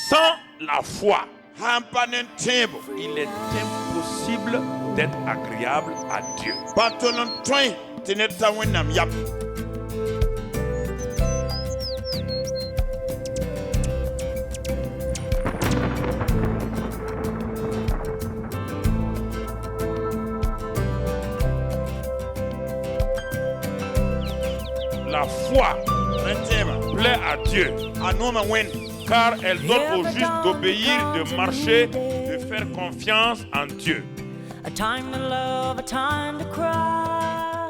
Sans la foi, hampa ne tembo il est impossible d'être agréable à Dieu. bato non toy teneta wenam yap. La foi plaît à Dieu, anoma wen car elle donne au juste d'obéir, de marcher, de faire confiance en Dieu. A time to love, a time to cry.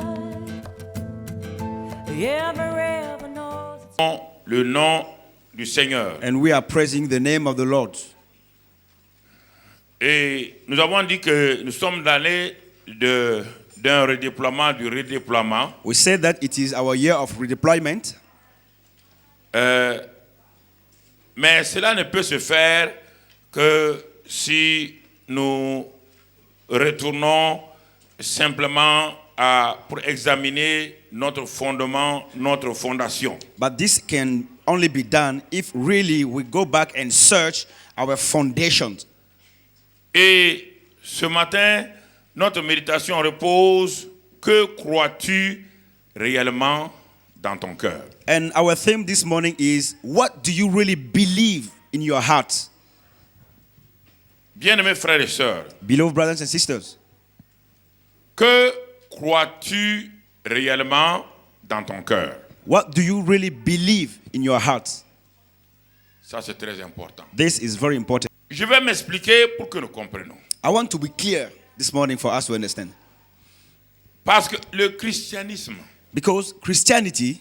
Ever knows it's Le nom du Seigneur. And we are praising the name of the Lord. Et nous avons dit que nous sommes dans l'année d'un redéploiement, du redéploiement. We said that it is our year of redeployment. Mais cela ne peut se faire que si nous retournons simplement pour examiner notre fondement, notre fondation. But this can only be done if really we go back and search our foundations. Et ce matin, notre méditation repose: que crois-tu réellement dans ton cœur? And our theme this morning is, what do you really believe in your heart? Bien-aimés frères et sœurs, Beloved brothers and sisters, que crois-tu réellement dans ton cœur? what do you really believe in your heart? Ça, c'est très important. This is very important. Je vais m'expliquer pour que nous comprenions. I want to be clear this morning for us to understand. Parce que le christianisme Because Christianity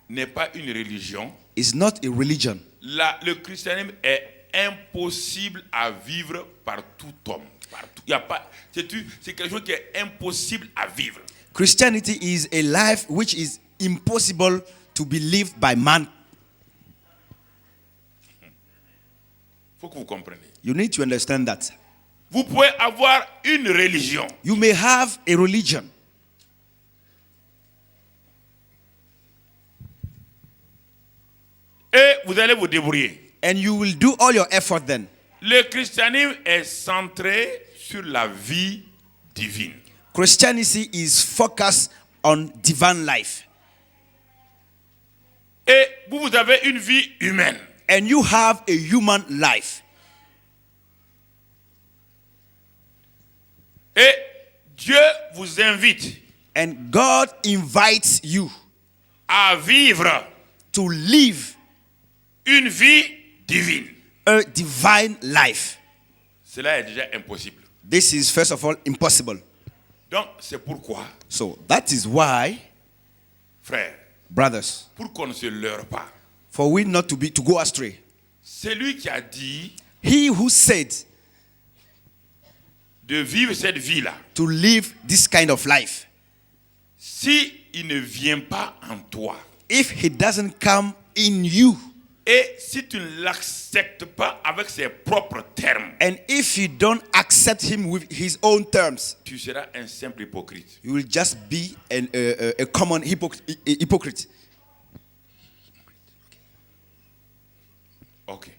n'est pas une religion. is not a religion. Le christianisme est impossible à vivre par tout homme. Partout. Y a pas, c'est quelque chose qui est impossible à vivre. Christianity is a life which is impossible to be lived by man. Il faut que vous compreniez. You need to understand that. Vous pouvez avoir une religion. You may have a religion, Et vous allez vous débrouiller. and you will do all your effort then. Le christianisme est centré sur la vie divine. Christianity is focused on divine life. Et vous avez une vie humaine. And you have a human life. Et Dieu vous invite And God invites you à vivre to live une vie divine. a divine life. Cela est déjà impossible. This is, first of all, impossible. Donc, c'est pourquoi, So that is why, frère, brothers, pour qu'on ne se leurre pas, for we not to go astray. celui qui a dit He who said de vivre cette vie-là, to live this kind of life, si il ne vient pas en toi, if he doesn't come in you, et si tu ne l'acceptes pas avec ses propres termes, and if you don't accept him with his own terms, tu seras un simple hypocrite. you will just be a common hypocrite. Ok.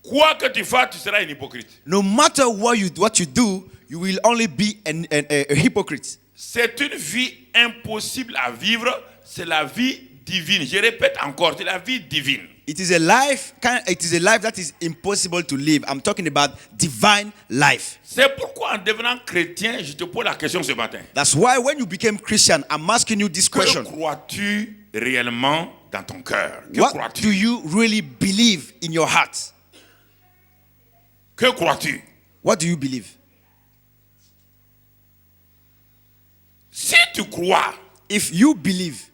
Quoi que tu fasses, tu seras un hypocrite. No matter what you do, you will only be a hypocrite. C'est une vie impossible à vivre, c'est la vie divine. Je répète encore, c'est la vie divine. It is a life that is impossible to live. I'm talking about divine life. C'est pourquoi en devenant chrétien, je te pose la question ce matin. That's why when you became Christian, I'm asking you this Que question. crois-tu réellement dans ton cœur? Que What crois-tu? do you really believe in your heart? Que crois-tu? What do you believe? Si tu crois If you believe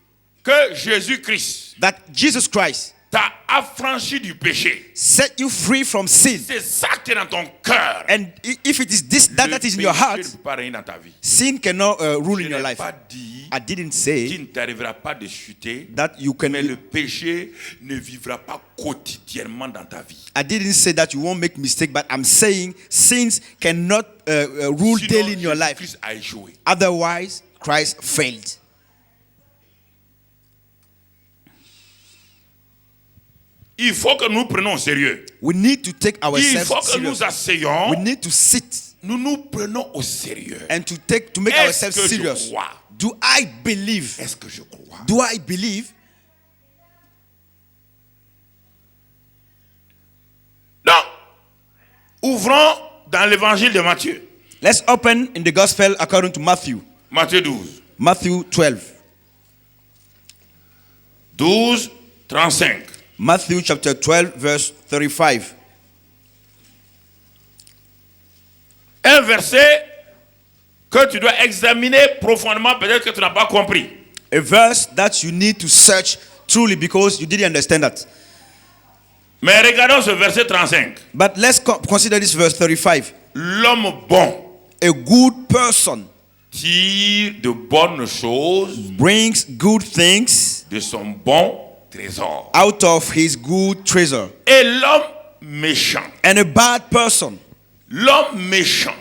que Jésus-Christ that Jesus Christ t'a affranchi du péché, set you free from sin, c'est ça qui est dans ton cœur. and if it is that is in your Le heart, péché ne peut pas régner dans ta vie. sin cannot rule Je in your n'ai life. pas dit I didn't qu'il say ne t'arrivera pas de chuter, that you can. mais le péché ne vivra pas quotidiennement dans ta vie. I didn't say that you won't make mistake, but I'm saying sins cannot rule Sinon, daily in your life. Jésus-Christ a échoué. Otherwise, Christ failed. Il faut que nous prenions au sérieux. We need to take Il ourselves faut que nous serious. asseyons. We need to sit Nous nous prenons au sérieux. and to make Est-ce ourselves que je serious. crois? Do I believe? Est-ce que je crois? Do I believe? Donc, ouvrons dans l'évangile de Matthieu. Let's open in the gospel according to Matthew. Matthieu 12. Matthew 12. 12, 35. Matthew chapter 12 verse 35. Un verset que tu dois examiner profondément, peut-être que tu n'as pas compris. A verse that you need to search truly because you didn't understand that. Mais regardons ce verset 35. But let's consider this verse 35. L'homme bon A good person tire de bonnes choses brings good things de son bon trésor. out of his good treasure. Et l'homme méchant, And a bad person l'homme méchant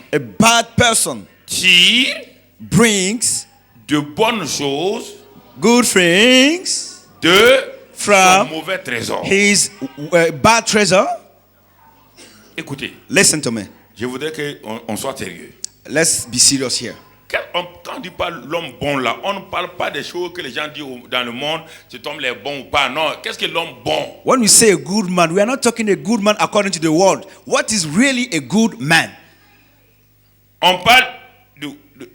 tire brings de bonnes choses good things de from son mauvais trésor. his bad treasure. Écoutez, Listen to me. je voudrais qu'on soit sérieux. Let's be serious here. Quand on dit pas l'homme bon là, on ne parle pas des choses que les gens disent dans le monde, c'est homme les bons ou pas. Non, qu'est-ce que l'homme bon? When we say a good man, we are not talking a good man according to the world. What is really a good man? On parle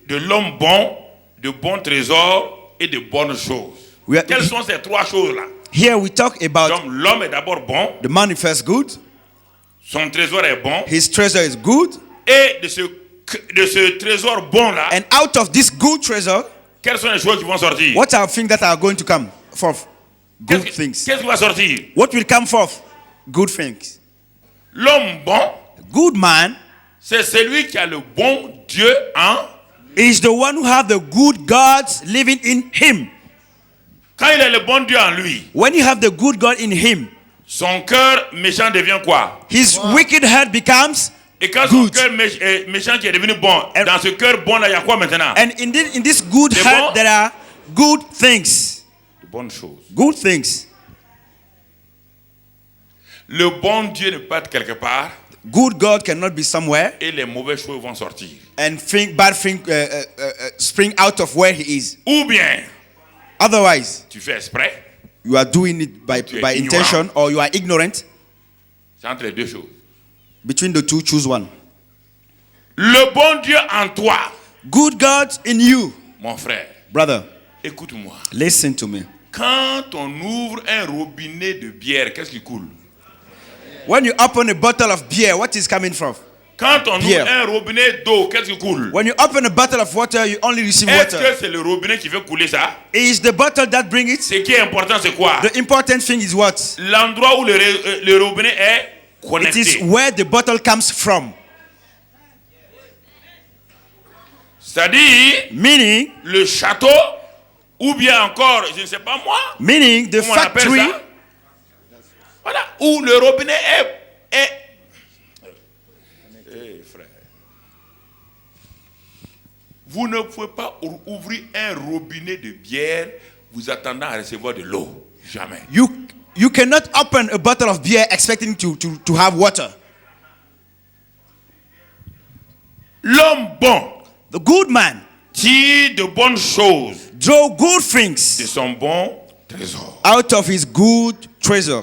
de l'homme bon, de bons trésors et de bonnes choses. Quelles sont ces trois choses-là? Here we talk about Donc l'homme est d'abord bon, the man is first good, son trésor est bon, his treasure is good, et de ce trésor bon-là, and out of this good treasure, quelles sont les choses qui vont sortir? what are things that are going to come forth? Good Qu'est-ce things. qui va sortir? What will come forth? Good things. L'homme bon, A good man c'est celui qui a le bon Dieu en. is the one who have the good gods living in him. Quand il a le bon Dieu en lui, When you have the good God in him, son cœur méchant devient quoi? his wicked heart becomes Et quand son good. cœur méchant qui est devenu bon, And- dans ce cœur bon là, il y a quoi maintenant? And in this good C'est heart, bon? there are good things. De bonnes choses. Good things. Le bon Dieu ne peut être quelque part Good God cannot be somewhere, et les mauvaises choses vont sortir. and bad things spring out of where he is. Ou bien, Otherwise, tu fais exprès, you are doing it by Tu es intention, or you are ignorant. c'est entre les deux choses. Between the two, choose one. Le bon Dieu en toi, Good God in you, mon frère, brother. écoute-moi. Listen to me. Quand on ouvre un robinet de bière, qu'est-ce qui coule? When you open a bottle of beer, what is coming from? Quand on Bière. ouvre un robinet d'eau, qu'est-ce qui coule? When you open a bottle of water, you only receive Est-ce water. que c'est le robinet qui fait couler ça? Is the bottle that bring it? Ce qui est important, c'est quoi? The important thing is what? L'endroit où le robinet est It connecté. is where the bottle comes from. C'est-à-dire, Meaning, le château, ou bien encore, je ne sais pas moi, meaning the comment on appelle factory. ça? Voilà, où le robinet est... Eh, frère. Vous ne pouvez pas ouvrir un robinet de bière vous attendant à recevoir de l'eau. Jamais. You cannot open a bottle of beer expecting to have water. L'homme bon The good man tire de bonnes choses draw good de things son bon trésor. out of his good treasure.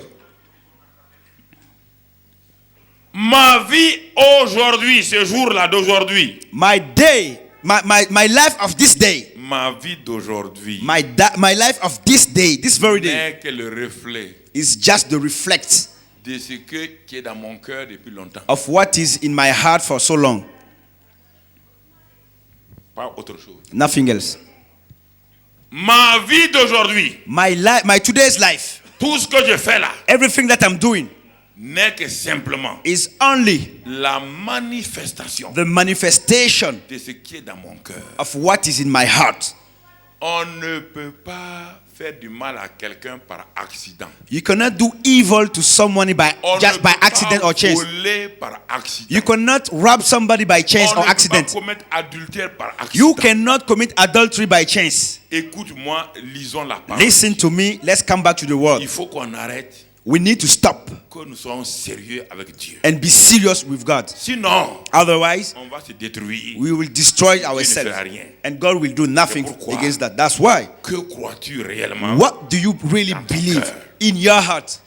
Ma vie aujourd'hui, ce jour-là d'aujourd'hui, My day, my life of this day, ma vie d'aujourd'hui my life of this day, this very day, n'est que le reflet is just the reflect de ce qui est dans mon cœur depuis longtemps. of what is in my heart for so long. Pas autre chose. Nothing else. Ma vie d'aujourd'hui, My today's life, tout ce que je fais là, everything that I'm doing n'est que simplement is only la manifestation the manifestation de ce qui est dans mon cœur. of what is in my heart. On ne peut pas faire du mal à quelqu'un par accident. You cannot do evil to someone On just ne by peut pas accident or chance. voler par accident. You cannot rob somebody by chance On or ne accident. peut pas commettre adultère par accident. You cannot commit adultery by chance. Écoute-moi, lisons la parole. Listen to me. Let's come back to the word. Il faut qu'on arrête we need to stop que nous soyons sérieux avec Dieu. and be serious with God. Sinon, Otherwise, on va se détruire. we will destroy ourselves. fera rien. And God will do nothing C'est pourquoi- against that. That's why. Que crois-tu réellement? What do you really Dans ton believe cœur. in your heart?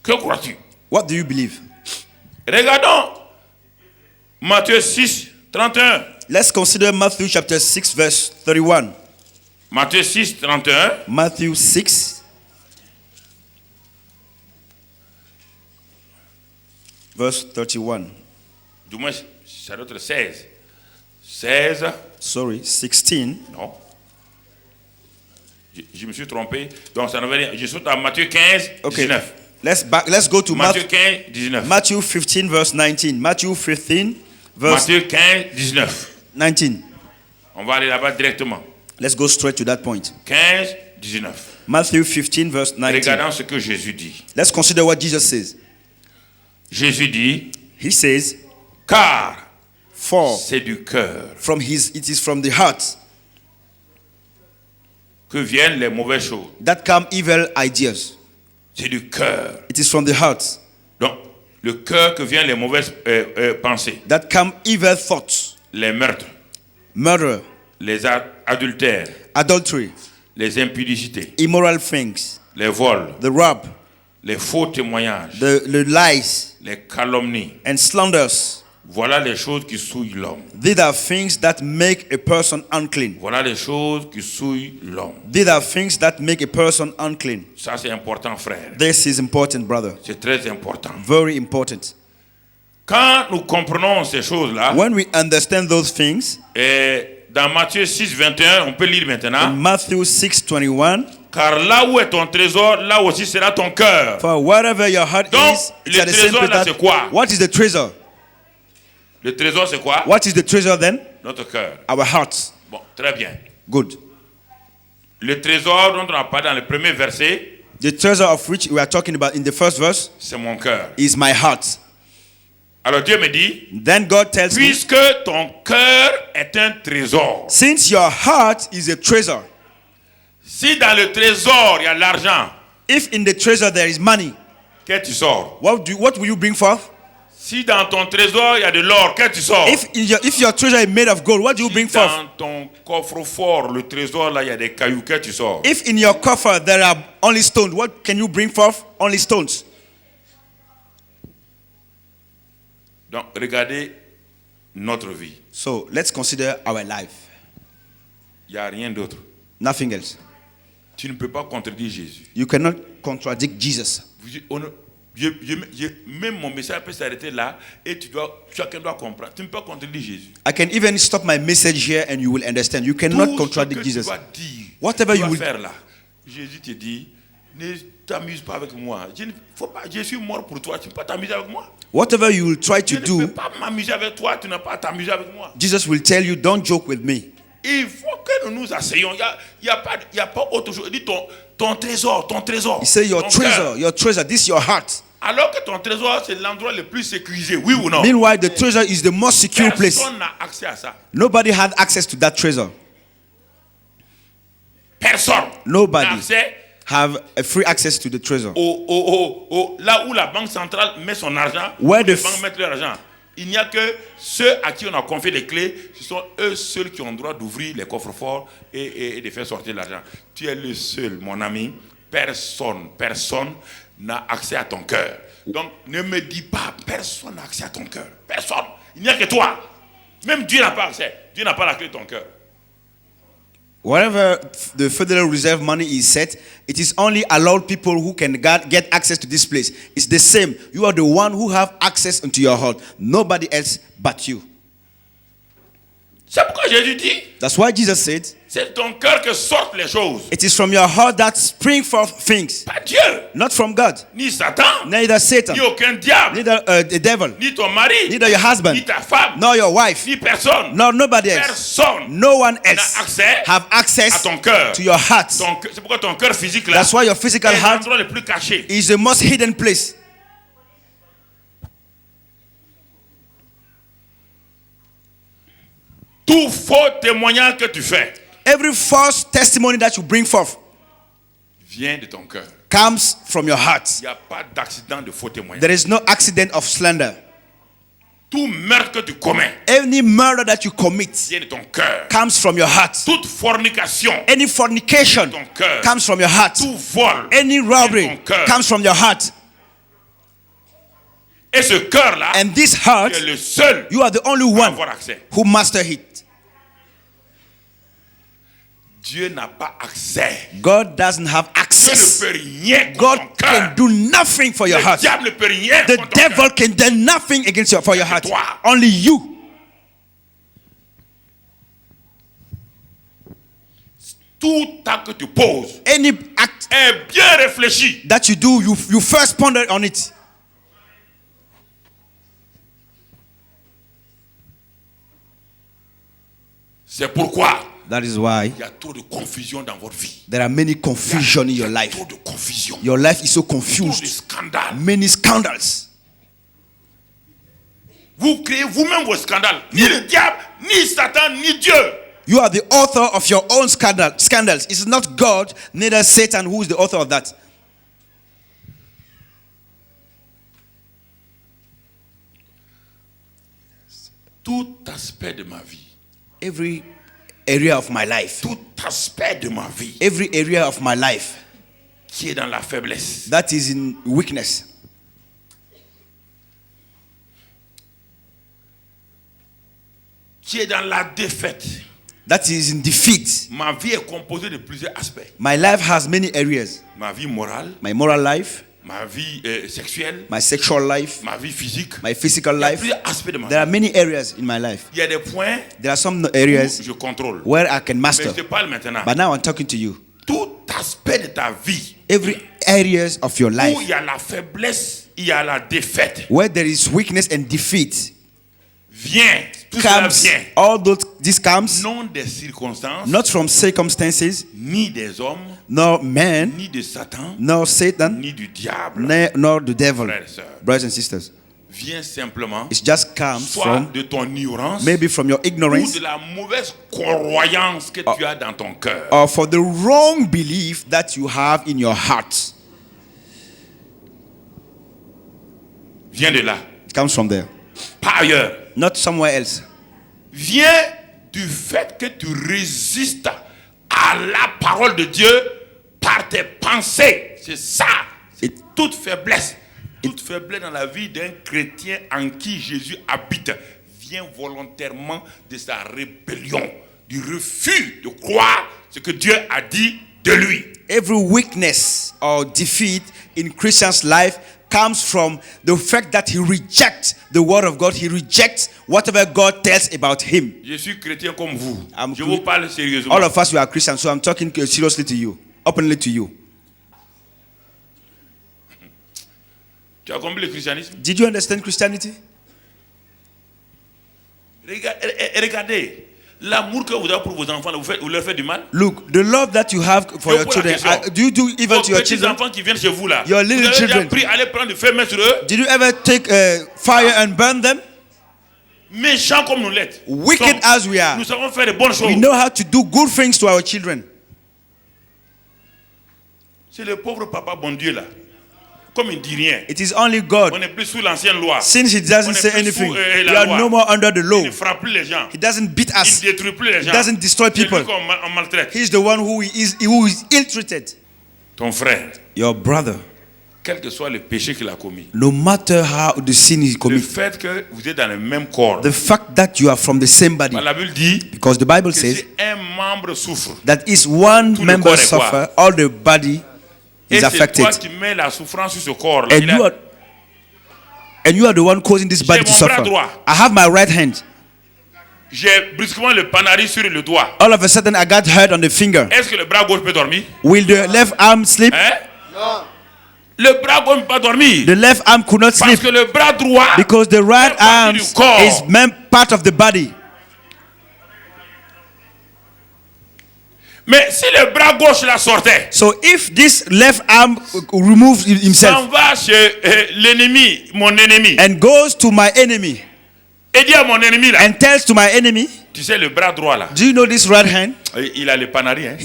Que crois-tu? What do you believe? Regardons Matthieu 6, 31. Let's consider Matthew chapter 6, verse 31. Matthieu 6, 31. Matthew 6, verse 31. Du moins, ça doit être 16. 16. Sorry, 16. Non. Je me suis trompé. Donc, ça ne veut rien. Je saute à Matthieu 15, Okay. 19. Let's go to Matthieu Matthew, 15, 19. Matthew 15, verse 19. Matthew 15, verse Matthieu 15, 19. 19. On va aller là-bas directement. Let's go straight to that point. 15, 19. Matthew 15, verse 19. Regardons ce que Jésus dit. Let's consider what Jesus says. Jésus dit, He says, car for c'est du cœur it is from the heart que viennent les mauvaises choses. that come evil ideas. C'est du cœur. It is from the heart Donc, le cœur que viennent les mauvaises pensées. that come evil thoughts, Les meurtres, murder, les adultères, adultery, les impudicités, immoral things, les vols, the rob, les faux témoignages, the lies, les calomnies. and slanders. Voilà les choses qui souillent l'homme. These are things that make a person unclean. Voilà les choses qui souillent l'homme. These are things that make a person unclean. Ça, c'est important, frère. This is important, brother. C'est très important. Very important. Quand nous comprenons ces choses-là, When we understand those things, et dans Matthieu 6, 21, on peut lire in maintenant. Matthew 6:21, Car là où est ton trésor, là aussi sera ton cœur. for wherever your heart Donc, is, le it's at the same trésor, place là, that- c'est quoi? What is the treasure? Le trésor, c'est quoi? What is the treasure then? Notre cœur. Our hearts. Bon, très bien. Good. Le trésor dont on a parlé dans le premier verset, The treasure of which we are talking about in the first verse c'est mon cœur. is my heart. Alors Dieu me dit, Then God tells me, puisque ton cœur est un trésor, since your heart is a treasure, si dans le trésor il y a l'argent, if in the treasure there is money, qu'est-ce que tu sors? what will you bring forth? Si dans ton trésor il y a de l'or, qu'est-ce que tu sors? If your treasure is made of gold, what do you bring Si forth? dans ton coffre-fort, le trésor là, il y a des cailloux, qu'est-ce que tu sors? If in your coffer there are only stones, what can you bring forth? Only stones. Donc regardez notre vie. So let's consider our life. Il n'y a rien d'autre. Nothing else. Tu ne peux pas contredire Jésus. You cannot contradict Jesus. Même mon message peut s'arrêter là et chacun doit comprendre. Tu ne peux pas contredire Jésus. I can even stop my message here and you will understand. You cannot Tout contradict ce que tu Jesus. dois dire, Whatever tu you dois will- faire là. Jésus te dit, ne t'amuse pas avec moi. Je suis mort pour toi. Tu ne peux pas t'amuser avec moi. Whatever you will try Je to ne peux do, pas m'amuser avec toi. Tu n'as pas à t'amuser avec moi. Jesus will tell you, don't joke with me. Il faut que nous nous asseyons. Il n'y a pas autre chose. Il dit ton trésor, ton trésor. He said, your ton cœur. treasure, this is your heart. Alors que ton trésor, c'est l'endroit le plus sécurisé. Oui ou non? Meanwhile, the treasure is the most secure place. Personne n'a accès à ça. Nobody had access to that treasure. Personne Nobody. n'a accès Have a free access to the treasure. là où la banque centrale met son argent, Where où les the banques mettent leur argent. Il n'y a que ceux à qui on a confié les clés, ce sont eux seuls qui ont le droit d'ouvrir les coffres forts et de faire sortir l'argent. Tu es le seul, mon ami. Personne n'a accès à ton cœur. Donc ne me dis pas, personne n'a accès à ton cœur. Personne. Il n'y a que toi. Même Dieu n'a pas accès. Dieu n'a pas la clé de ton cœur. Wherever the Federal Reserve money is set, it is only allowed people who can get access to this place. It's the same. You are the one who have access into your heart. Nobody else but you. C'est pourquoi Jésus dit, That's why Jesus said, c'est de ton cœur que sortent les choses. it is from your heart that spring forth things, Pas Dieu, not from God. ni Satan, Neither Satan, ni aucun diable, neither the devil, ni ton mari, neither your husband, ni ta femme, nor your wife, ni personne. nor nobody else. Personne No one n'a else accès have à access ton cœur. to your heart. C'est pourquoi ton cœur physique là That's why your physical est heart l'endroit le plus caché. is the most hidden place. Tout faux témoignage que tu fais Every false testimony that you bring forth vient de ton cœur. comes from your heart. Il n'y a pas d'accident de faux témoignage. There is no accident of slander. Tout meurtre que tu commets Any murder that you commit vient de ton cœur. comes from your heart. Toute fornication, Any fornication ton cœur. comes from your heart. tout vol, Any robbery ton cœur. comes from your heart. Et ce cœur-là, And this tu heart, es le seul you are the only à one avoir accès. who master it. Dieu n'a pas accès. God doesn't have Dieu ne access. peut rien contre God ton cœur. can do nothing for your Le heart. diable ne peut rien The contre ton devil cœur. can do nothing against you for your heart. toi. Only you. Tout acte que tu poses Any act est bien réfléchi. that you do, you first ponder on it. C'est pourquoi That is why il y a trop de confusion dans votre vie. there are many confusion in your life. Trop de confusion. Your life is so Trop de confused. scandales. Many scandals. Vous créez vous-même vos scandales. Ni le diable, ni Satan, ni Dieu. You are the author of your own scandals. It's not God, neither Satan, who is the author of that. Tout aspect de ma vie, Every area of my life, tout aspect de ma vie every area of my life qui est dans la faiblesse, that is in weakness, qui est dans la défaite. that is in defeat. Ma vie est composée de plusieurs aspects. My life has many areas. Ma vie morale, My moral life, ma vie sexuelle, my sexual life, ma vie physique. my physical Il y a life. plusieurs aspects de ma There are vie. many areas in my life. Il y a des points There are some où areas je contrôle. where I can Mais master. je te parle maintenant. But now I'm talking to you. Tout aspect de ta vie Every areas of your où life il y a la faiblesse, il y a la défaite. where there is weakness and defeat Viens, tout cela comes, vient. all this comes Non des circonstances, not from circumstances, ni des hommes, nor man, ni de Satan, nor Satan, ni du diable. nor the devil. Frères et sœurs, Brothers and sisters, viens simplement, it just comes soit from de ton ignorance maybe from your ou ignorance de la mauvaise croyance que tu as dans ton cœur. or for the wrong belief that you have in your heart. Viens de là, It comes from there, pas ailleurs. not somewhere else. Viens du fait que tu résistes à la parole de Dieu par tes pensées. C'est ça. C'est toute faiblesse. Toute faiblesse dans la vie d'un chrétien en qui Jésus habite vient volontairement de sa rébellion, du refus de croire ce que Dieu a dit de lui. Every weakness or defeat in Christian's life comes from the fact that he rejects the word of God. He rejects whatever God tells about him. Je suis chrétien comme vous. I'm Je cre- vous parle sérieusement. All of us, we are Christians, so I'm talking seriously to you, openly to you. Tu as compris le christianisme? Did you understand Christianity? Regardez, l'amour que vous avez pour vos enfants, vous leur faites du mal? Look, the love that you have for Je your pose la children, question. do you do evil Vos to your petits children? enfants qui viennent chez vous là, Your vous little avez déjà children. pris, aller prendre du feu main sur eux? Did you ever take fire and burn them? Méchants comme nous l'êtes. Wicked as we are. Nous savons faire de bonnes choses. We know how to do good things to our children. C'est le pauvre papa bon Dieu là. Comme il ne dit rien. It is only God. On n'est plus sous l'ancienne loi. Since he On doesn't n'est say plus anything, sous, we la are loi. no more under the Il law. ne frappe plus les gens. He doesn't beat Il us. ne détruit plus les gens. He doesn't destroy C'est lui people. qu'on maltraite. He's the one who is ill-treated. Ton frère, Your brother, quel que soit le péché qu'il a commis, no matter how the sin is le committed, fait que vous êtes dans le même corps, the fact that you are from the same body, la Bible dit because the Bible que says si un membre souffre, that is one Tout le member corps est quoi? suffer, all the body et is c'est affected. toi qui mets la souffrance sur ce corps. And you are the one causing this body to mon bras suffer. droit. I have my right hand. J'ai brusquement le panari sur le doigt. All of a sudden, I got hurt on the finger. Est-ce que le bras gauche peut dormir? Will the left arm sleep? Hein? Le bras gauche ne peut pas dormir. The left arm could not Parce sleep que le bras droit because the right fait partie arm du corps. is part of the body. Mais si le bras gauche la sortait, So if this left arm removes himself s'en va chez l'ennemi, mon ennemi, and goes to my enemy et dit à mon ennemi là, and tells to my enemy, Tu sais, le bras droit là, Do you know this right hand? il a le panari. Hein?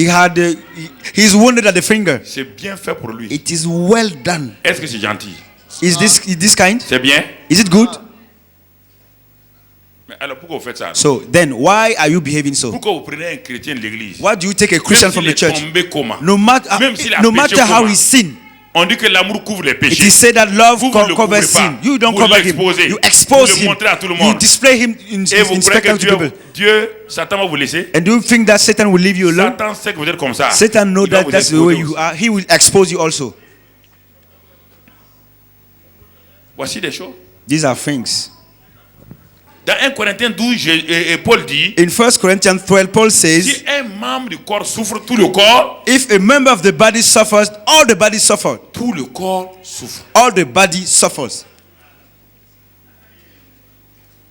He's wounded at the finger. C'est bien fait pour lui. It is well done. Est-ce que c'est gentil? Is this kind? C'est bien? Is it good? Mais alors pourquoi vous faites ça? So then, why are you behaving so? Pourquoi vous prenez un chrétien de l'église? Why do you take a Christian Même from s'il the est church? tombé comment? No matter, Même s'il a no péché matter how comment? he sin, On dit que l'amour couvre les it péchés. is said that love Vous ne le covers couvrez sin. pas. You don't Vous cover him. l'exposez. You expose Vous le him. montrez à tout le You monde. display him in Et vous croyez que spectacle to people. Dieu, Satan va vous laisser? And do you think that Satan will leave you alone? Satan sait que vous êtes comme ça. Satan knows Il va that vous that's the exposer way you aussi. are. He will expose you also. Voici des choses. These are things. Dans 1 Corinthiens 12, Paul dit, In 1 Corinthians 12, Paul says, si un membre du corps souffre, tout le corps, if a member of the body suffers, all the body suffers. tout le corps souffre. All the body suffers.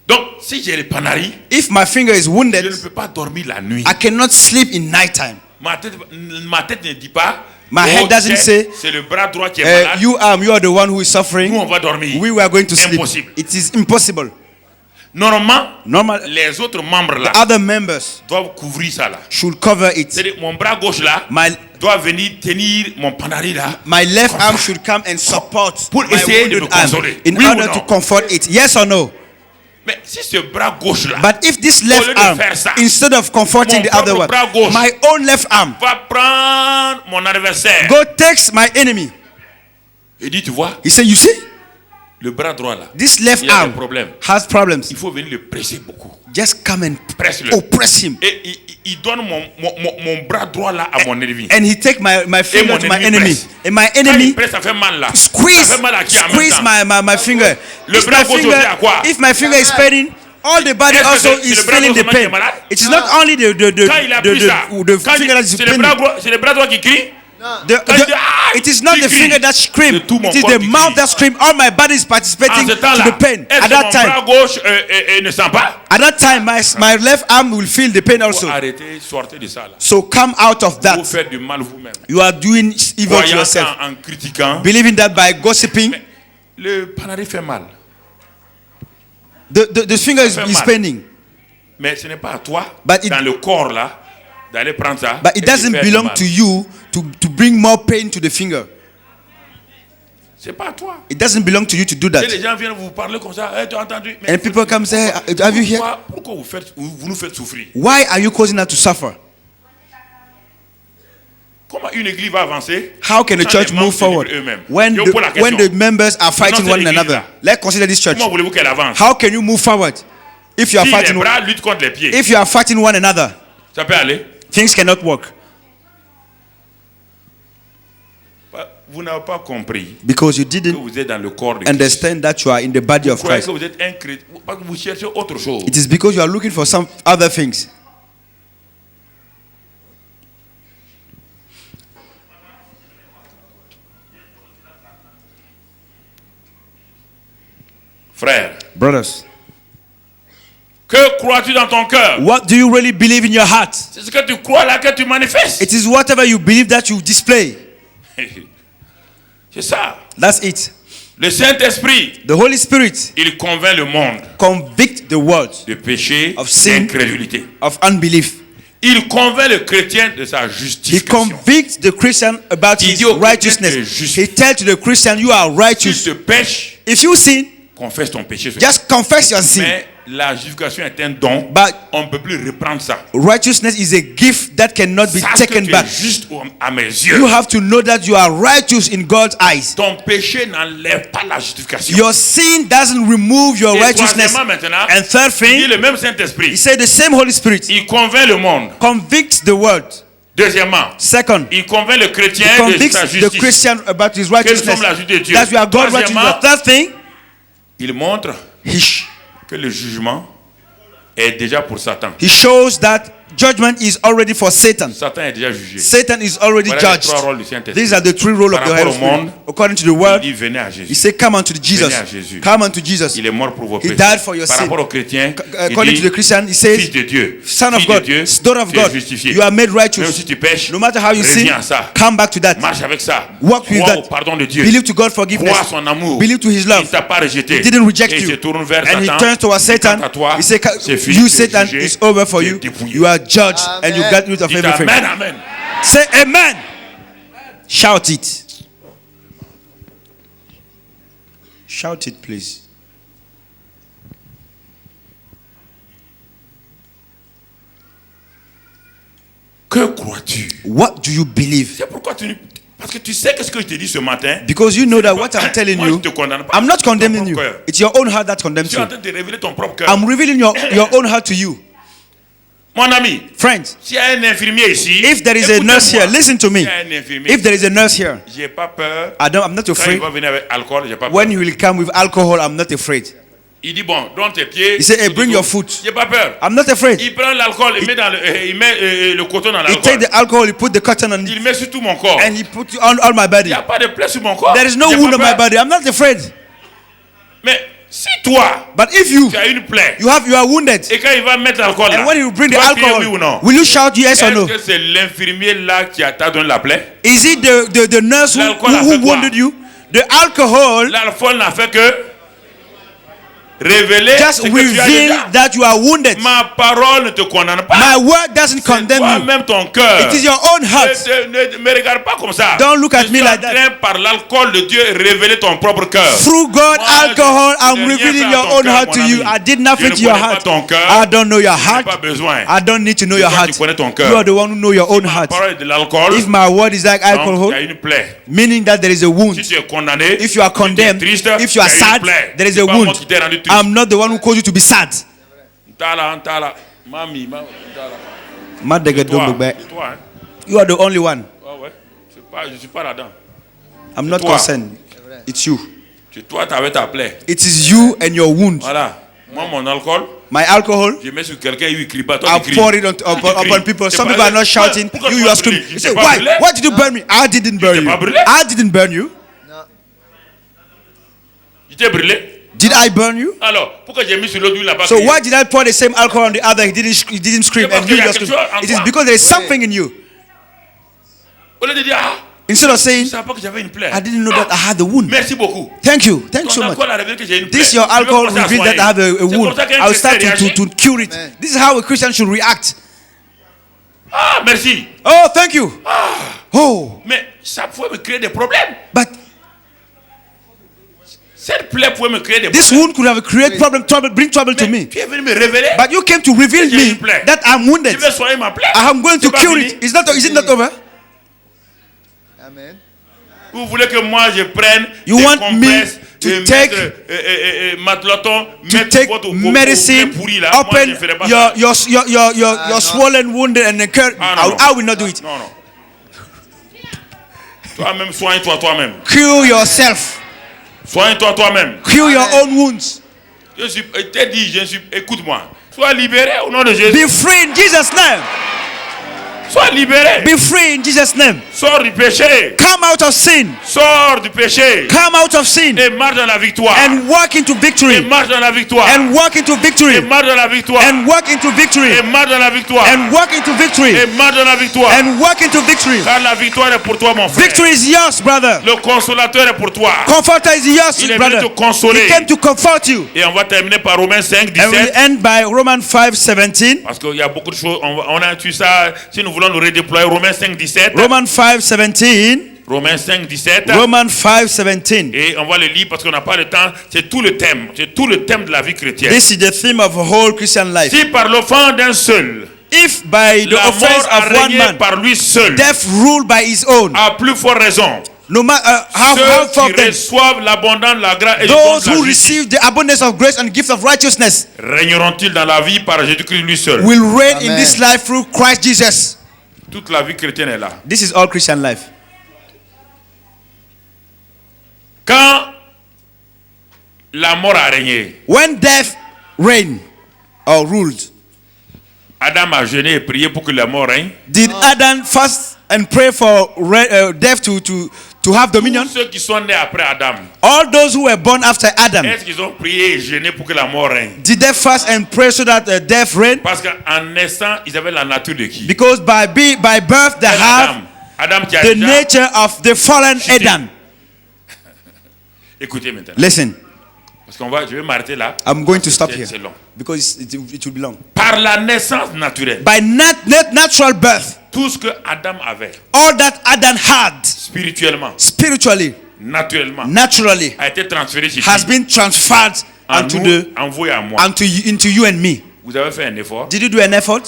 Donc, si j'ai le panari, If my finger is je wounded, ne peux pas dormir la nuit. I cannot sleep in nighttime. Ma tête ne dit pas, My head doesn't say, c'est le bras droit qui est malade. you are the one who is suffering. Nous, on va dormir. We were going to sleep. Impossible. It is impossible. Normalement, Normal, les autres membres là the other members doivent couvrir ça là. should cover it. C'est-à-dire, mon bras gauche là My doit venir tenir mon panari là. left Comme arm ça. should come and support Pour my essayer de wounded me arm consoler. in Oui ou order non? to comfort it. Yes or no? Mais si ce bras gauche là But if this Au left lieu de arm, faire ça, instead of comforting mon the other propre one, bras gauche my own left arm, va prendre mon adversaire. God takes my enemy. Il dit, tu vois, He said, you see, le bras droit là, this left il a des arm problèmes. has problems. Il faut venir le presser beaucoup. Just come and Presse-le. oppress him. Et il donne mon bras droit là à mon ennemi. And he take my finger mon to my ennemi enemy. presse. And my Quand il enemy presse, ça fait mal là. squeeze Ça fait mal à qui en même temps? my finger. Le If bras my gauche finger, aussi à quoi? if my finger is paining, all the body Est-ce que also c'est is le bras feeling gauche the qui est pain. malade? It is not only the Quand il appuie ça, quand finger that is c'est le paining. bras droit, c'est le bras droit qui crie. Quand il dit, ah, It is not qui the crie. finger that screams. C'est tout mon It is corps the qui mouth crie. that screams. All my body is En participating ce to temps-là, the pain. est-ce At que that mon time, bras gauche ne sent pas? at that time, my left arm will feel the pain Faut also. arrêter, sortez de ça là. So come out of Vous that. faites du mal vous-même. You are doing evil to Croyant yourself. en critiquant. Believing that by gossiping, Mais le panari fait mal. the finger fait is mal. paining. Mais ce n'est pas à toi, But it- dans le corps là, d'aller prendre ça. But it et de doesn't faire du belong mal. to you to bring more pain to the finger. C'est pas à toi. It doesn't belong to you to do Et that. les gens viennent vous parler comme ça. Hey, tu as entendu? Mais And people come say, have you heard? Pourquoi vous nous faites souffrir? Why are you causing us to suffer? Comment une église va avancer? How can the quand church les membres move se forward livrent eux-mêmes? when Je vous pose la when question. the members are fighting Dans one cette another? église-là, Let's consider this church. Comment voulez-vous qu'elle avance? How can you move forward if you are Si les fighting bras luttent contre les pieds, if you are fighting one another? ça peut aller. Things cannot work Vous n'avez pas compris because you que didn't vous êtes dans le corps de Christ. understand that you are in the body Vous of croyez Christ. que vous êtes un chrétien parce que vous cherchez autre chose. It is because you are looking for some other things. Frère, Brothers, que crois-tu dans ton cœur? what do you really believe in your heart? C'est ce que tu crois là que tu manifestes. It is whatever you believe that you display. C'est ça. That's it. Le Saint-Esprit, The Holy Spirit il convainc le monde convict the world de péché, Of sin. d'incrédulité. of unbelief. Il convainc le chrétien de sa He justification. convicts the Christian about Il his dit au chrétien, righteousness. tu es juste. He tells to the Christian, you are Si righteous. tu pêches, If you sin, confesse ton péché. just confess your sin. Mais la justification est un don. But On ne peut plus reprendre ça. righteousness is a gift that cannot be Sache que taken tu back. es juste à mes You yeux. have to know that you are righteous in God's eyes. Ton péché n'enlève pas la justification. Your sin doesn't remove your Et righteousness. troisièmement maintenant, And third il dit thing, le même he Saint-Esprit. said the same Holy Spirit Il convainc le monde. convicts the world. Deuxièmement, Second, il convainc le chrétien he de convicts sa the justice. Christian about his Que nous righteousness. sommes la justice de Dieu. That we are God's righteousness. Troisièmement, Third thing, il montre he que le jugement est déjà pour Satan. shows that judgment is already for Satan. Satan est déjà jugé. Satan is already Voilà les judged. trois rôles du Saint-Esprit. These are the three roles of Par the rapport Holy au monde, Spirit. According to the Il word, dit venez à he Jésus. said, come unto Jesus. Venez à Jésus. Come unto Jesus. Il est mort pour vos He péchés. died for your Par sin. rapport aux chrétiens, According il to the dit Christian, he Fils says, de Dieu, Son of Fille God, de Dieu, daughter of tu es God, justifié. you are made Même si righteous. tu pêches, No matter how you sin, reviens à ça. come back to that. Marche avec ça. Walk with Crois that. au pardon de Dieu. Believe to God's forgiveness. Crois à son amour. Believe to His Il love. ne t'a pas rejeté. He didn't reject Et il you. se tourne vers And he Satan. turns towards Et quant Satan. à toi, He said, c'est fini, you, tu es Satan, jugé, it's over for tu es you. dépouillé. You are judged and you got rid of Dites everything. amen, amen. Say amen. Shout it. Shout it, please. Que crois-tu? What do you believe? C'est pourquoi tu... Parce que tu sais qu'est-ce que je t'ai dit ce matin. Because you know that what I'm telling Moi, you, je te condamne pas. I'm not Ton condemning propre you. cœur. It's your own heart that condemns Tu es en you. train de révéler ton propre cœur. I'm revealing your own heart to you. Mon ami, Friends, s'il y a un infirmier ici, if there is a nurse écoutez-moi. here, listen to me. S'il y a un infirmier, If there is a nurse here, j'ai pas peur. I'm not Quand il afraid. va venir avec alcool, j'ai pas peur. When he will come with alcohol, I'm not afraid. Il dit bon, donne tes pieds. He said, hey, tout, bring tout, your tout. foot. J'ai pas peur. I'm not afraid. Il prend l'alcool, il met le coton dans He take l'alcool. the alcohol, he put the cotton on it, Il met sur tout mon corps. and he put it on all my Il body. n'y a pas de plaie sur mon corps. There is no J'ai wound pas on my peur. body. I'm not afraid. Mais si toi, But if you tu as une plaie, you are wounded, et quand il va mettre l'alcool là, and when he will bring the tu vas crier alcohol, oui ou non? will you shout yes or no? Est-ce que c'est l'infirmier là qui t'a donné la plaie? Is it the nurse L'alcool a fait who quoi? wounded you? The alcohol L'alcool n'a fait que révéler just ce que tu as reveal déjà. that you are wounded. Ma parole ne te condamne pas. My word doesn't C'est condemn you. toi-même ton cœur. It is your own heart. Ne me regarde pas comme ça. Don't look at Je me suis like en train par l'alcool de Dieu révéler ton propre cœur. Through God, Moi, alcohol, je I'm n'ai rien revealing fait à your ton own cœur, heart mon to you. ami. I did nothing Je ne to your connais pas heart. ton cœur. I don't know your Je n'ai heart. pas besoin. I don't need to know your Toi, heart. tu connais ton cœur. You are the one who know your own heart. Parole de l'alcool. If my word is like Donc, alcohol, il y a une plaie. meaning that there is a wound. Si tu es condamné, If you are si tu es condemned, triste, if you are il y a une sad, plaie. there is C'est a pas moi wound. qui t'ai rendu triste. I'm not the one who caused you to be sad. Ntala. Mami, ntala. Madega Toi, don't look back. c'est toi, hein? You are the only one. Ah ouais. Je suis pas là-dedans. I'm not toi. concerned. It's you. Toi, tu avais ta plaie. It is you and your wound. Voilà. Moi, mon alcool, My alcohol, je mets sur quelqu'un, il crie pas. Toi, I tu cries. pour it Toi, tu upon cries. people. T'es Some pas- people are not shouting. Pourquoi You tu m'as are screaming. brûlé? You Tu say, t'es pas why? brûlé? Why did you burn me? I didn't burn t'es you. pas brûlé? I didn't burn you. Il t'est brûlé. Did I burn you? Alors, pourquoi j'ai mis sur l'autre, lui, il n'a pas So crié? why did I pour the same alcohol on the other? He didn't scream, C'est parce and qu'il you y a just quelque screamed. chose en It is toi. because there is something in you. Au lieu de dire, ah, Instead of je saying, ne savais pas que j'avais une plaie. I didn't know that I had the wound. Merci beaucoup. Thank you. Thank you so Ton much. alcool a révélé que j'ai une plaie. This your Je vais alcohol commencer à revealed that I have soigner. a C'est wound. comme ça qu'un I will start chrétien réagit. to cure it. This is how a Christian should react. Ah, merci. Oh, thank you. Oh, Mais ça pouvait me créer des problèmes. but Cette plaie pouvait me créer des this problèmes. wound could have created trouble, bring trouble to Mais me. tu es venu me révéler. But you came to reveal J'ai me une plaie. that I'm wounded. Je vais soigner ma plaie. I am going to C'est pas cure fini. it. Is it not over? Amen. Vous voulez que moi je prenne You des want me compresses to et take- mettre Matloton, To mettre take votre medicine, pourri là. Moi, je open ne ferai pas ça. your no. swollen wound and the curd. Ah, non, non. I will not do it. Non, non. Toi-même, soigne-toi toi-même. Cure yourself. Soigne-toi toi-même. Cure your own wounds. Je t'ai dit, écoute-moi. Sois libéré au nom de Jésus. Be free in Jesus' name. Sois libéré. Be free in Jesus' name. Sors du péché. Come out of sin. Sors du péché. Come out of sin Et marche dans la victoire. and walk into Et victory. marche dans la victoire. And walk into Et victory. marche dans la victoire. And walk into victory. Et marche dans la victoire. And walk into victory. Et marche dans la victoire. And walk into victory. Car la victoire est pour toi, mon frère. Victory is yours, brother. Le consolateur est pour toi. Comforter is yours, Il est brother. venu te consoler. He came to comfort you. Et on va terminer par Romains 5, And we 17. end by Romans 5:17. Parce qu'il y a beaucoup de choses. On a tué ça. Si nous voulons nous redéployer, Romains 5, 17. Romans 5:17. Romains 5, 17. Romans 5:17. Et on va le lire parce qu'on n'a pas le temps. C'est tout le thème. C'est tout le thème de la vie chrétienne. This is the theme of whole Christian life. Si par l'offense d'un seul, If by the la offense mort a of one régné man, par lui seul, death ruled by his own, à plus forte raison, no matter how ceux far qui then, reçoivent l'abondance de la grâce et du don those de la who justice receive the abundance of grace and gift of righteousness régneront-ils dans la vie par Jésus-Christ lui seul. will reign in Amen. this life through Christ Jesus. Toute la vie chrétienne est là. This is all Christian life. Quand la mort a régné, When death reigned or ruled, Adam a jeûné et prié pour que la mort règne. Did Adam fast and pray for death to have dominion? Tous ceux qui sont nés après Adam, All those who were born after Adam, est-ce qu'ils ont prié et jeûné pour que la mort règne? did they fast and pray so that death reigned? Parce qu'en naissant, ils avaient la nature de qui? Because by birth they have Adam qui a the déjà... nature of the fallen Adam. Écoutez maintenant. Listen, Parce je vais m'arrêter là. I'm going to stop C'est- here c'est long. because it will be long. Par la naissance naturelle, By natural birth, tout ce que Adam avait, all that Adam had spirituellement, spiritually, naturellement, naturally, a été transféré sur has lui. been transferred En unto nous, the envoyé à moi. into you and me. Vous avez fait un effort, Did you do an effort?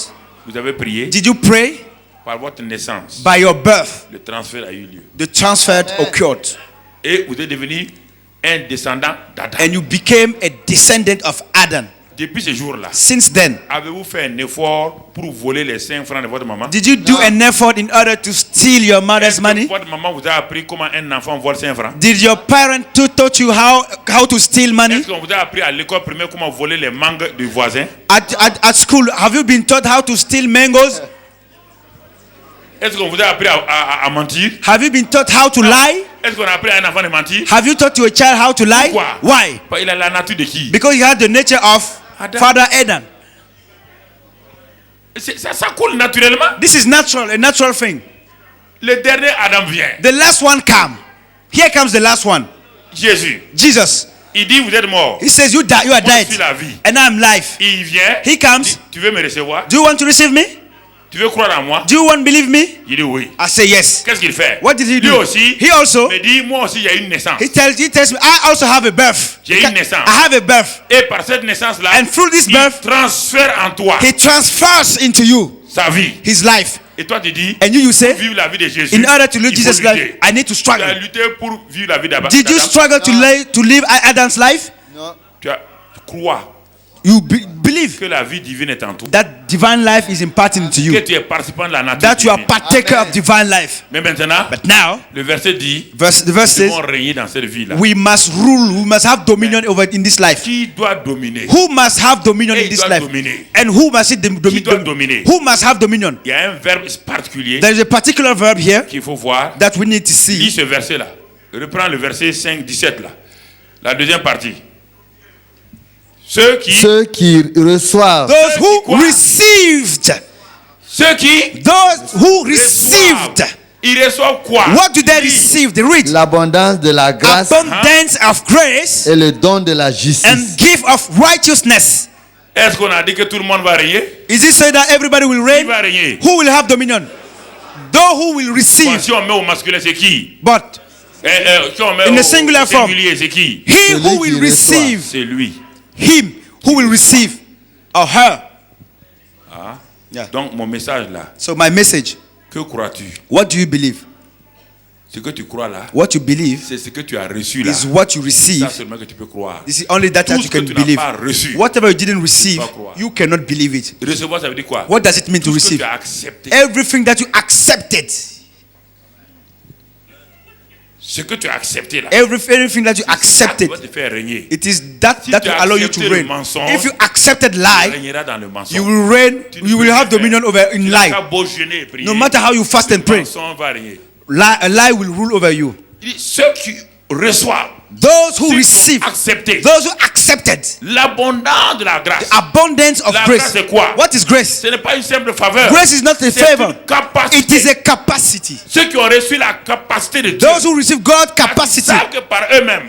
vous avez prié, Did you pray? par votre naissance, By your birth, le transfert a eu lieu. the transfer occurred, Et vous êtes devenu un descendant d'Adam. and you became a descendant of Adam. Depuis ce jour-là, Since then, avez-vous fait un effort pour voler les 5 francs de votre maman? did you do an effort in order to steal your mother's Est-ce que money? votre maman vous a appris comment un enfant vole 5 francs? Did your parent taught you how to steal money? Est-ce qu'on vous a appris à l'école primaire comment voler les mangues du voisin? At school, have you been taught how to steal mangoes? Est-ce qu'on vous a appris à mentir? Have you been taught how to lie? Est-ce qu'on a appris à un enfant de mentir? Have you taught your child how to lie? Pourquoi? Why? Il a la nature de qui? Because he had the nature of Adam. Father Adam. Ça coule naturellement. This is natural, a natural thing. Le dernier Adam vient. The last one come. Here comes the last one. Jésus. Jesus. Il dit vous êtes mort. He says, you are Moi, dead. je suis la vie. And I'm life. Il vient. He comes. dit, tu veux me recevoir? Do you want to receive me? Tu veux croire en moi? Do you want to believe me? Il dit oui. I say yes. Qu'est-ce qu'il fait? What did he Lui do? aussi. He also, me dit moi aussi il y a une naissance. he tells me, I also have a birth. J'ai une naissance. I have a birth. Et par cette naissance là, And through this il birth, transfère en toi He transfers into you sa vie. his life. Et toi tu dis And you pour say, vivre la vie de Jésus. in order to live il faut Jesus' lutter. life, I need to Tu as struggle. lutté pour vivre la vie d'Adam. Did you struggle to live Adam's life? Non. Tu crois You believe que la vie divine est en toi. that divine life is imparted into Que you. tu es participant de la nature That you are divine. partaker Amen. of divine life. Mais maintenant, But now, le verset dit the verse nous says, devons régner dans cette vie là. we must rule, we must have dominion over in this life. Qui doit dominer? Who must have dominion Et in il this doit life? dominer. And who must it Qui doit dominer? Who must have dominion? Il y a un verbe particulier There is a particular verb here qu'il faut voir. that we need to Lis see. ce verset là. Reprends le verset 5, 17 là. La deuxième partie. Ceux qui reçoivent Those who Quoi? received. Ceux qui Those who reçoivent. received. Ils reçoivent quoi? What do they Il dit, receive? They read l'abondance de la grâce abundance of grace et le don de la justice. and gift of righteousness. Est-ce qu'on a dit que tout le monde va régner? Is it said that everybody will Qui reign? va régner? Who will have dominion? Those who will Bon, receive. si on met au masculin, c'est qui? But Si on met In au the singular form. singulier, c'est qui? he Celui who will qui reçoit. receive, C'est lui. him who will receive, or her. Yeah. Donc mon message là, So my message, que crois-tu? what do you believe? Ce que tu crois là, What you believe c'est ce que tu as reçu là. is what you C'est receive. ça seulement que tu peux croire. This is only that Tout you ce que can tu n'as believe. pas reçu. Whatever you didn't receive, pas croire. you cannot believe it. Recevoir, ça veut dire quoi? What does it mean to Tout ce que receive? tu as accepté. Everything that you accepted. Ce que tu as accepté là. Everything that you Ça accepted. doit te faire régner. It is that Si that tu will as allow you accepté to le reign. mensonge, If you accepted Tu lie, régneras dans le mensonge. you will reign. Tu ne You peux will rien have faire. dominion over in Tu n'as lie. qu'à beau jeûner et prier. No matter how you fast and Le pray, mensonge va régner. a lie will rule over you. Il dit, ceux qui reçoivent, Those who ceux qui receive, ont accepté those who accepted l'abondance de la grâce. abundance of La grace. grâce, c'est quoi? What is grace? Ce n'est pas une simple faveur. Grace is not a C'est favor. une capacité. It is a capacity. Ceux qui ont reçu la capacité de Dieu, Those who receive God's ils capacity, savent que par eux-mêmes,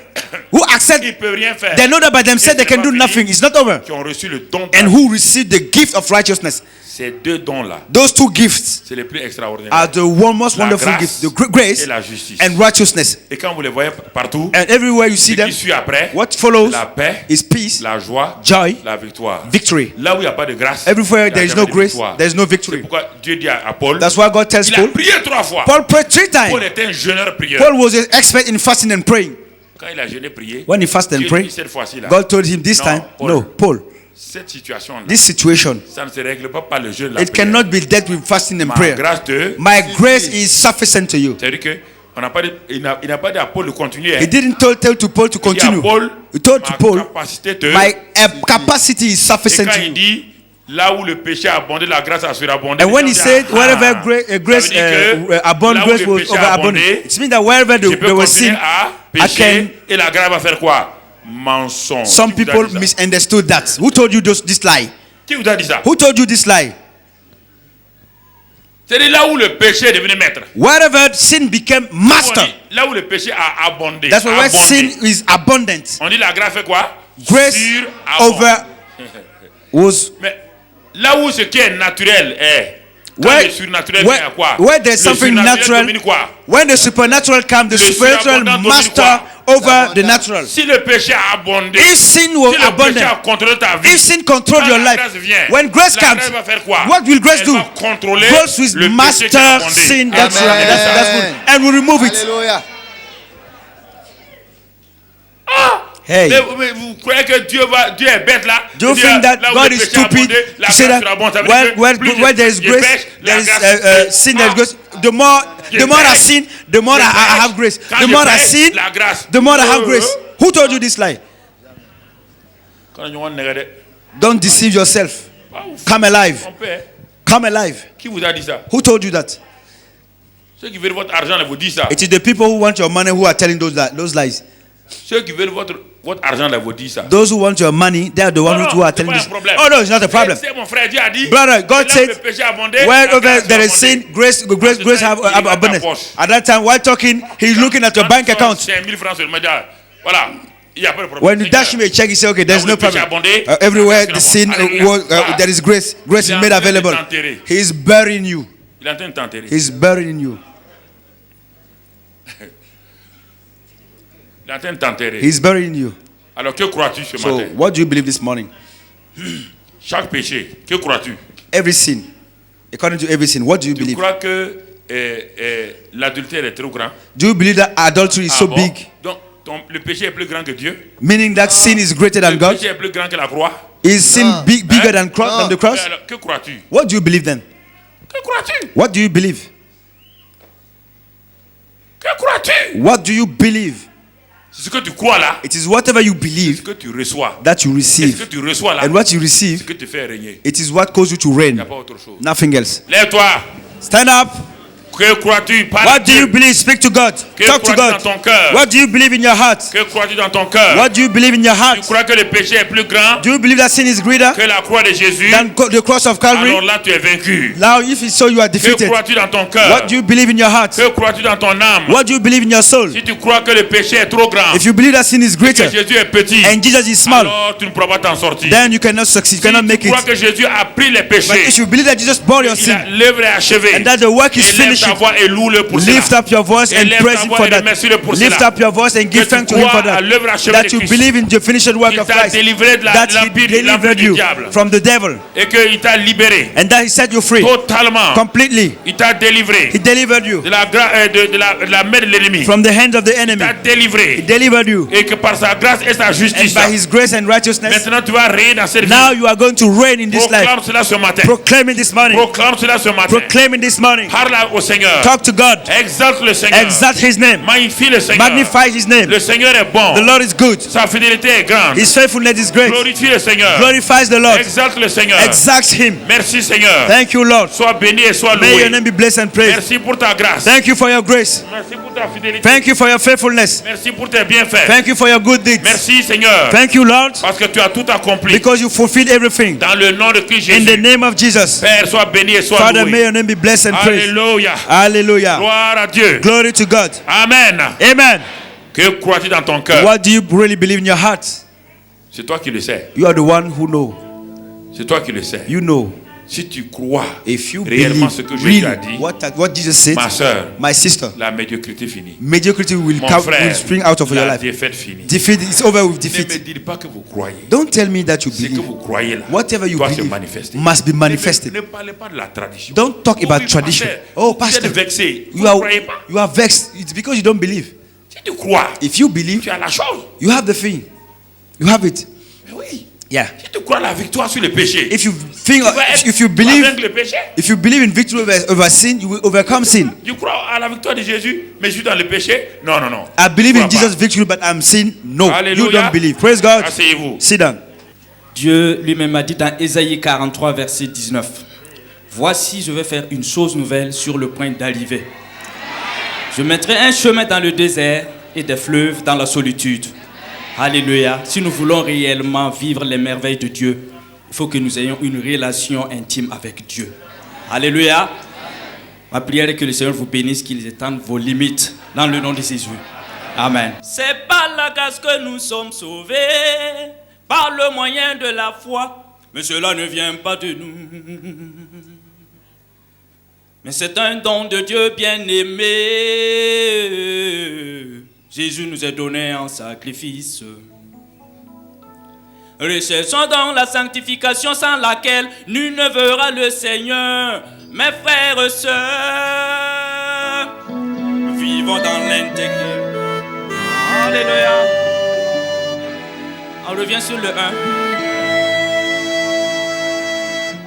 who accept, ils ne peuvent rien faire. they know that by themselves they can do Et c'est nothing. It's not over. Qui ont reçu le don de And la- who receive the gift of righteousness. Ces deux dons-là, Those two gifts c'est les plus extraordinaires. are the most La wonderful grâce gifts: the grace et la justice. and righteousness. Et quand vous les voyez partout, And everywhere you see ce them, qui suit après, what follows la paix, is peace, la joie, joy, la victoire. victory. Là où il n'y a pas de grâce, Everywhere il y a there is jamais no de grace, victoire. there is no C'est victory. pourquoi Dieu dit à Paul, That's why God tells il a Paul. prié 3 fois. Paul prayed 3 times. Paul était un jeûneur prieur. Paul was an expert in fasting and praying. Quand il a jeûné prié, When he fasted and Dieu prayed, dit cette fois-ci là, God told him this Non, time, Paul. no, Paul, cette situation-là, this situation, ça ne se règle pas par le jeûne de la it prière. cannot be dealt with fasting and Ma prayer. grâce te My grace suffit. is sufficient to you. C'est-à-dire que on n'a pas dit- il n'a pas dit à Paul de continuer. He didn't tell to Paul to Il dit à continue. Paul, He told to ma Paul, capacité te... my capacity is Et sufficient quand to il you. dit là où le péché a abondé, la grâce a surabondé. And when he Les gens said, disent, wherever ah, grace ça veut dire que abound, là où grace le was péché a overabundant. abondé, It means that wherever je peux there was continuer sin, à I pécher et la grâce va faire quoi? Mensonge. some Qui vous a people dit ça? misunderstood that. Who told you this lie? Qui vous a dit ça? Who told you this lie? C'est là où le péché est devenu maître. Wherever sin became On master, dit, là où le péché a abondé. that's where abondé. sin is abundant. On dit la grâce fait quoi? Grace Surabonde. over was Mais là où ce qui est naturel est. Quand where, le surnaturel vient à quoi? where there's Le something surnaturel natural. domine quoi? When the supernatural comes, the Le spiritual surabondant domine master quoi? over the natural. Si le péché a abondé, If sin was si le péché a abundant, contrôlé ta vie, if sin controlled quand your la life, grâce vient, when grace la comes, grâce va faire quoi? what will grace Elle do? va contrôler Grace will le péché qui a master abondé. sin. That's Amen. right. That's good. And will remove it. Alléluia. Hey, Mais vous croyez que Dieu est bête là? do you Dieu, think that là où God le is péché a stupid abondé, la to say grâce that surabonde. Ça veut dire where, que plus where there is je grace, pêche, there la is grâce- sin, there is grace. The more I sin, the more I have grace. Quand The je more I pêche, sin, la grâce. the more I have grace. Who told you this lie? Quand on regarde, Don't deceive yourself. ah, ouf, Come alive. on paie. Come alive. Qui vous a dit ça? Who told you that? Ceux qui veulent votre argent là, vous disent ça. It is the people who want your money who are telling those lies. Ceux qui veulent votre argent là, vous disent ça. Those who want your money, they are the ones who are c'est telling pas this. un problème. Oh no, it's not a problem. C'est mon frère Dieu a dit. Brother, God c'est là où said, le péché a abondé, la wherever grâce there a is sin, abondé. grace have Il regarde ta abundance. poche. At that time, while talking, he's looking at your bank account. 5 000 francs seulement. Voilà. Il n'y a pas de problème. When you dash him a check, he say, okay, there's Là où no le péché problem. a abondé, Everywhere la the grâce sin, Alléluia. there is grace. Grace Il est is en made train de available. t'enterrer. He is burying you. Il est en train de t'enterrer. He is burying you. Il est en train de t'enterrer. He is burying you. Alors que crois-tu ce So, matin? what do you believe this morning? Chaque péché, que crois-tu? Every sin. According to every sin, what do you Tu believe? crois que l'adultère est trop grand? Do you believe that adultery is Ah so bon? big? Donc, le péché est plus grand que Dieu? Meaning that sin is greater than Le God? péché est plus grand que la croix? Is sin bigger than the Mais cross? alors, que crois-tu? What do you believe then? Que crois-tu? What do you believe? Que crois-tu? What do you believe? C'est ce que tu crois là, It is whatever you ce believe que tu reçois. that you Et ce que receive. tu reçois là, And what you ce receive, que tu fais régner. it is what causes you to Il n'y reign. a pas autre chose. Nothing else. Lève-toi. Stand up. Que crois-tu? Parle à What do you Dieu. believe? Speak to God. Que Talk to crois-tu God. dans ton cœur? What do you believe in your heart? Que crois-tu dans ton cœur? What do you believe in your Tu heart? crois que le péché est plus grand Do you believe that sin is greater que la croix de Jésus? than the cross of Calvary? Alors là, tu es vaincu. Now, if it's so, you are Que defeated. crois-tu dans ton cœur? What do you believe in your heart? Que crois-tu dans ton âme? What do you believe in your soul? Si tu crois que le péché est trop grand, If you believe that sin is que greater Jésus est petit, and Jesus is small, alors tu ne pourras pas t'en sortir. then you cannot succeed. You Si cannot make tu crois it. que Jésus a pris les But if péchés, you believe that Jesus bore your sin l'œuvre est achevée. and that the work is Élève finished, ta voix et loue-le pour cela. lift up your voice and Élève praise ta Him voix for et that. remercie-le pour Lift cela. up your voice and give Que tu thanks to Him for crois à l'œuvre that. achevée That de you Christ. believe in the finished work Il of t'a Christ. délivré de That He l'empire delivered du you diable. from the devil Et qu'il t'a libéré and that He set you free totalement. completely. Il t'a délivré He delivered you de la main de l'ennemi. from the hands of the Il enemy. t'a He délivré. delivered you. Et que par sa grâce et sa And justice, by His grace and righteousness, maintenant tu vas régner dans cette vie. now you are going to reign in this life. Proclame cela ce matin. Proclaim it this morning. Proclame cela ce matin. Proclaim it this morning. Parle au Seigneur. Talk to God. Exalte le Seigneur. Exalt His name. Magnifie le Seigneur. Magnify His name. Le Seigneur est bon. The Lord is good. Sa fidélité est grande. His faithfulness is great. Glorifie le Seigneur. Glorifies the Lord. Exalte le Seigneur. Exact Him. Merci Seigneur. Thank you, Lord. Sois béni et sois May your loué. name be blessed and praised. Merci pour ta grâce. Thank you for your grace. Merci pour ta fidélité. Thank you for your faithfulness. Merci pour tes bienfaits. Thank you for your good deeds. Merci Seigneur. Thank you, Lord, Parce que tu as tout accompli. because you fulfilled everything. Dans le nom de Christ In the Jésus. name of Jesus. Père, sois béni et sois Father, may loué. your name be blessed and praised. Alléluia. Hallelujah. Gloire à Dieu. Glory to God. Amen. Amen. Que crois-tu dans ton cœur? What do you really believe in your heart? C'est toi qui le sais. You are the one who know. C'est toi qui le sais. You know. Si tu crois If you réellement believe ce que Jésus a really dit, what Jesus said, ma soeur, my sister, la médiocrité finit. mediocrity will Mon come, frère, will spring out of your la life. défaite finit. Defeat is over with Ne me defeat. dites pas que vous croyez. Don't tell me that you Ce que believe. vous croyez là Whatever you doit se believe manifester. must be manifested. Ne parlez pas de la tradition. Don't talk Oh about oui, tradition. pasteur, Oh, vous pastor, êtes vexé. Vous you ne are croyez pas. vexed. It's because you don't believe. Si tu crois, If you believe, tu as la chose. you have the thing. You have it. Mais oui. Yeah. Si tu crois à la victoire sur le péché, If you think, tu vas être- if you tu vas believe, vaincre le péché. if you believe in victory over sin, you will overcome sin. Tu crois à la victoire de Jésus, mais je suis dans le péché. Non, non, non. I believe Tu in crois Jesus' pas. victory, but I'm sin. No, Alléluia. you don't believe. Praise God. Asseyez-vous. Sit down. Dieu lui-même a dit dans Ésaïe 43, verset 19, « Voici, je vais faire une chose nouvelle sur le point d'arriver. Je mettrai un chemin dans le désert et des fleuves dans la solitude. » Alléluia. Si nous voulons réellement vivre les merveilles de Dieu, il faut que nous ayons une relation intime avec Dieu. Alléluia. Ma prière est que le Seigneur vous bénisse, qu'il étende vos limites dans le nom de Jésus. Amen. C'est par la grâce que nous sommes sauvés, par le moyen de la foi, mais cela ne vient pas de nous. Mais c'est un don de Dieu bien-aimé. Jésus nous est donné en sacrifice. Recherchons donc la sanctification sans laquelle nul ne verra le Seigneur. Mes frères et sœurs, vivons dans l'intégrité. Alléluia. On revient sur le 1.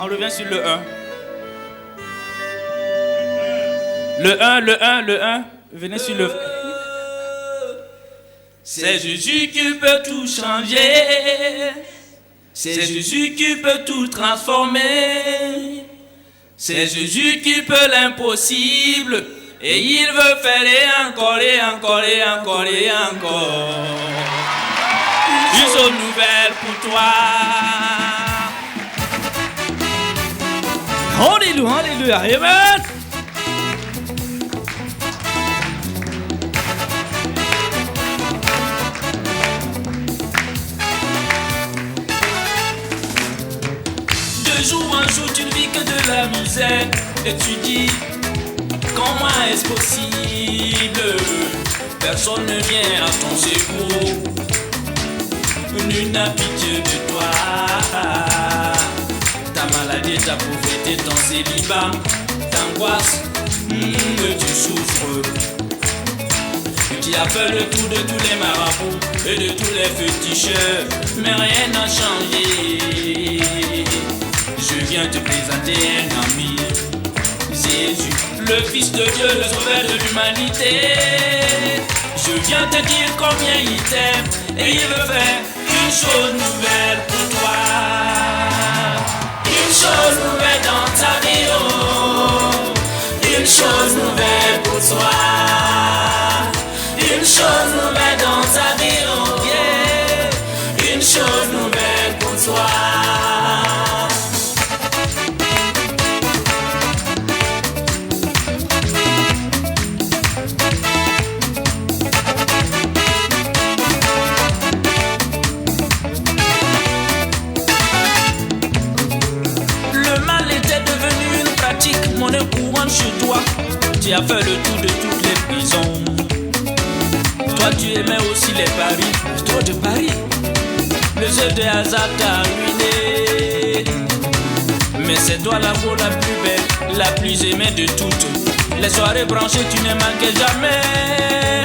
On revient sur le 1. Le 1. Venez sur le... C'est Jésus qui peut tout changer. C'est Jésus qui peut tout transformer. C'est Jésus qui peut l'impossible. Et il veut faire et encore et encore et encore et encore. Une chose nouvelle pour toi. Alléluia, alléluia, amen. De jour en jour, tu ne vis que de la misère. Et tu dis, comment est-ce possible? Personne ne vient à ton secours. Nul n'a pitié de toi. Ta maladie, ta pauvreté, ton célibat, t'angoisse, tu souffres. Tu as fait le tour de tous les marabouts et de tous les féticheurs, mais rien n'a changé. Je viens te présenter un ami, Jésus, le Fils de Dieu, le Sauveur de l'humanité. Je viens te dire combien il t'aime et il veut faire une chose nouvelle pour toi. Une chose nouvelle dans ta vie, oh. Une chose nouvelle pour toi. Une chose nouvelle dans ta vie, oh yeah. Une chose nouvelle pour toi. Monnaie courante chez toi, tu as fait le tour de toutes les prisons. Toi tu aimais aussi les paris, trop de paris. Le jeu de hasard t'a ruiné. Mais c'est toi la voix la plus belle, la plus aimée de toutes. Les soirées branchées tu ne manquais jamais.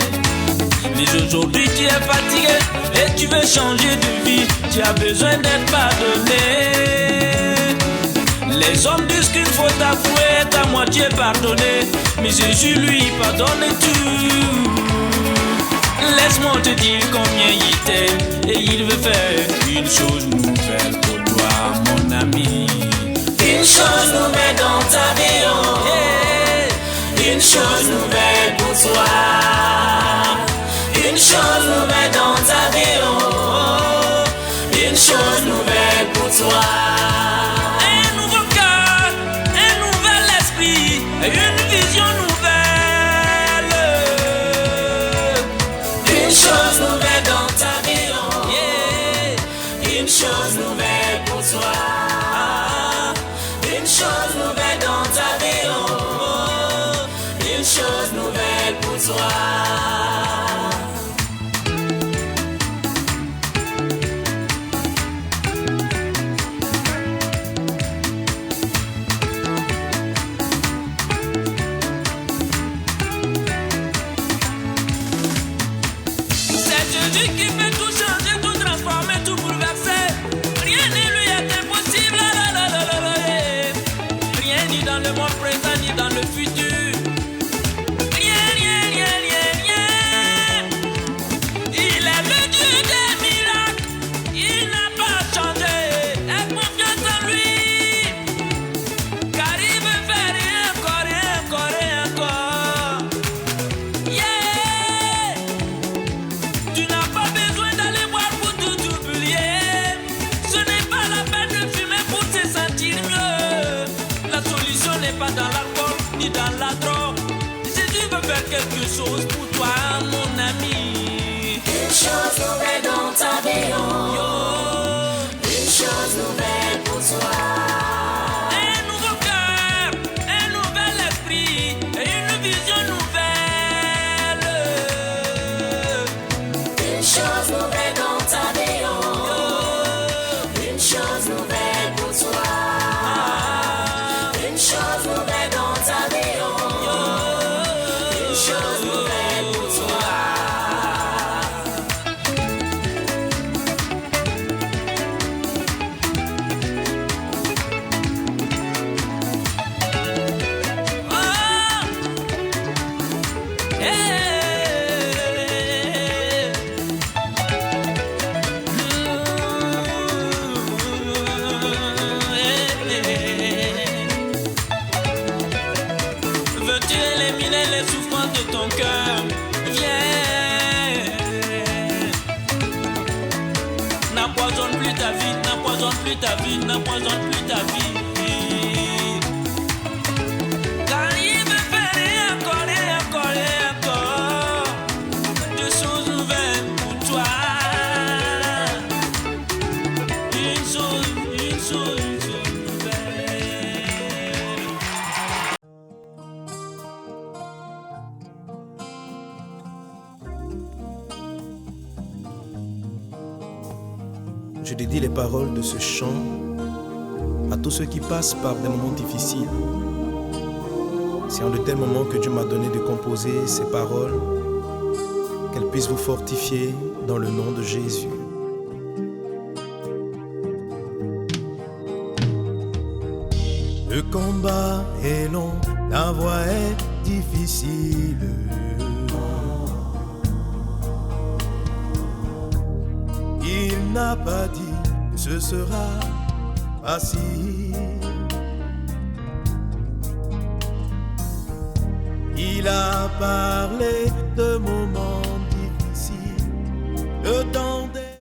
Mais aujourd'hui tu es fatigué et tu veux changer de vie. Tu as besoin d'être pardonné. Les hommes disent qu'il faut avouer être à moitié pardonné, mais Jésus lui pardonne tout. Laisse-moi te dire combien il t'aime et il veut faire une chose nouvelle pour toi, mon ami. Une chose nouvelle dans ta vie, oh yeah. Une chose nouvelle pour toi. Une chose nouvelle dans ta vie, oh. Une chose nouvelle pour toi. Une vision nouvelle. Une chose nouvelle dans ta vie, oh yeah. Une chose nouvelle pour toi. Une chose nouvelle dans ta vie, oh. Une chose nouvelle pour toi. chose pour toi, mon ami. Une chose nouvelle dans ta vie, oh. Une chose nouvelle pour toi. Un nouveau cœur, un nouvel esprit, et une vision nouvelle. Une chose nouvelle dans ta vie, oh. Une chose nouvelle pour toi. Une chose nouvelle dans ta vie, oh. Une chose nouvelle pour toi. Veux-tu éliminer les souffrances de ton cœur? Viens. N'empoisonne plus ta vie, n'empoisonne plus ta vie, n'empoisonne plus ta vie. Car il me fait encore et encore et encore de choses nouvelles pour toi. Une chose nouvelle. Je dédie les paroles de ce chant à tous ceux qui passent par des moments difficiles. C'est en de tels moments que Dieu m'a donné de composer ces paroles, qu'elles puissent vous fortifier dans le nom de Jésus. Le combat est long, la voie est difficile. Il n'a pas dit que ce sera facile. Il a parlé de moments difficiles, le temps